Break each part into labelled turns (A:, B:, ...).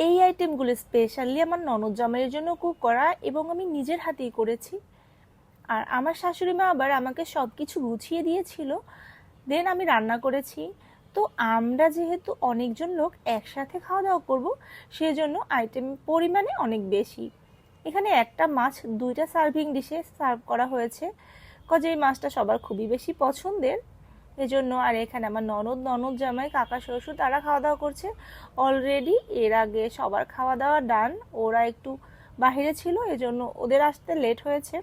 A: এই আইটেমগুলো স্পেশালি আমার ননদ জামাইয়ের জন্য কুক করা এবং আমি নিজের হাতেই করেছি। আর আমার শাশুড়ি মা আবার আমাকে সব কিছু গুছিয়ে দিয়েছিল, দেন আমি রান্না করেছি। তো আমরা যেহেতু অনেকজন লোক একসাথে খাওয়া দাওয়া করবো, সেজন্য আইটেম পরিমাণে অনেক বেশি। এখানে একটা মাছ 2টা সার্ভিং ডিশে সার্ভ করা হয়েছে, যে এই মাছটা সবার খুবই বেশি পছন্দের এজন্য। আর এখানে আমার ননদ জামাই কাকা শ্বশুর তারা খাওয়া দাওয়া করছে অলরেডি। এর আগে সবার খাওয়া দাওয়া ডান, ওরা একটু বাইরে ছিল এজন্য ওদের আসতে লেট হয়েছে।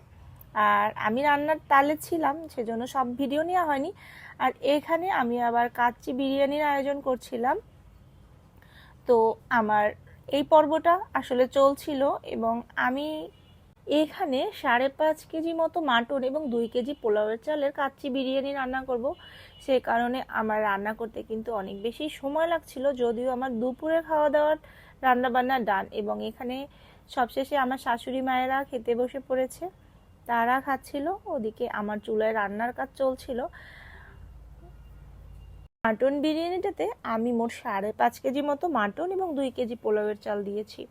A: আর আমি রান্নার তালে ছিলাম সেজন্য সব ভিডিও নেওয়া হয়নি। আর এখানে আমি আবার কাচ্চি বিরিয়ানির আয়োজন করছিলাম। তো আমার এই পর্বটা আসলে চলছিল এবং আমি এখানে 5.5 কেজি মতো মাটন এবং 2 কেজি পোলাওয়ের চালের কাচ্চি বিরিয়ানি রান্না করব। সে কারণে আমার রান্না করতে কিন্তু অনেক বেশি সময় লাগছিল, যদিও আমার দুপুরে খাওয়া দাওয়ার রান্না বান্না ডান। এবং এখানে সবশেষে আমার শাশুড়ি মায়েরা খেতে বসে পড়েছে, তারা খাচ্ছিল, ওদিকে আমার চুলায় রান্নার কাজ চলছিল। মাটন বিরিয়ানিটাতে আমি মোট 5.5 কেজি মতো মাটন এবং 2 কেজি পোলাওয়ের চাল দিয়েছি,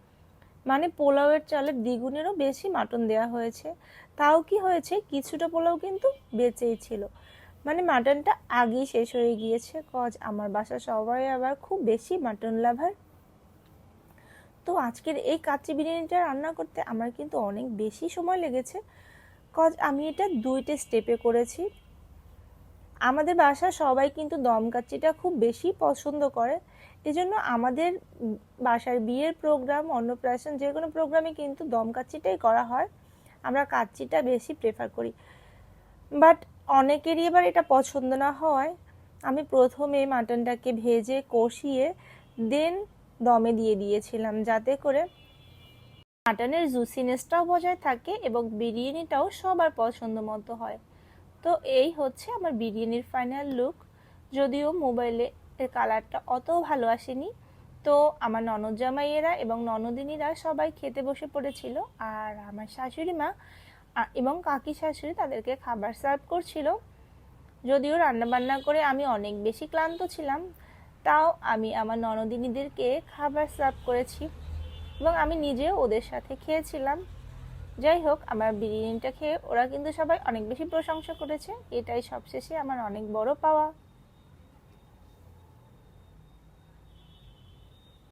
A: মানে পোলাওয়ের চালের দ্বিগুণেরও বেশি মাটন দেওয়া হয়েছে। তাও কি হয়েছে, কিছুটা পোলাও কিন্তু বেঁচেই ছিল, মানে মাটনটা আগেই শেষ হয়ে গিয়েছে। আমার বাসা সবাই আবার খুব বেশি মাটন লাভার। তো আজকের এই কাচ্চি বিরিয়ানিটা রান্না করতে আমার কিন্তু অনেক বেশি সময় লেগেছে, আমি এটা 2টে স্টেপে করেছি। আমাদের বাসার সবাই কিন্তু দম কাচ্চিটা খুব বেশি পছন্দ করে, এজন্য আমাদের বাসার বিয়ের প্রোগ্রাম, অন্নপ্রাশন, যে কোনো প্রোগ্রামে কিন্তু দম কাচ্চিটাই করা হয়। আমরা কাচ্চিটা বেশি প্রেফার করি। বাট অনেকেরই এবার এটা পছন্দ না হওয়ায় আমি প্রথমে মাটনটাকে ভেজে কষিয়ে দেন দমে দিয়ে দিয়েছিলাম, যাতে করে মাটনের জুসিনেসটাও বজায় থাকে এবং বিরিয়ানিটাও সবার পছন্দ মতো হয়। তো এই হচ্ছে আমার বিরিয়ানির ফাইনাল লুক। যদিও মোবাইলে এর কালারটা অত ভালো আসেনি। তো আমার ননদ জামাইয়েরা এবং ননদিনীরা সবাই খেতে বসে পড়েছিল, আর আমার শাশুড়ি মা এবং কাকি শাশুড়ি তাদেরকে খাবার সার্ভ করছিল। যদিও রান্নাবান্না করে আমি অনেক বেশি ক্লান্ত ছিলাম, তাও আমি আমার ননদিনীদেরকে খাবার সার্ভ করেছি এবং আমি নিজেও ওদের সাথে খেয়েছিলাম। যাই হোক, আমার বিরিয়ানিটা খেয়ে ওরা কিন্তু সবাই অনেক বেশি প্রশংসা করেছে, এটাই সবশেষে আমার অনেক বড় পাওয়া।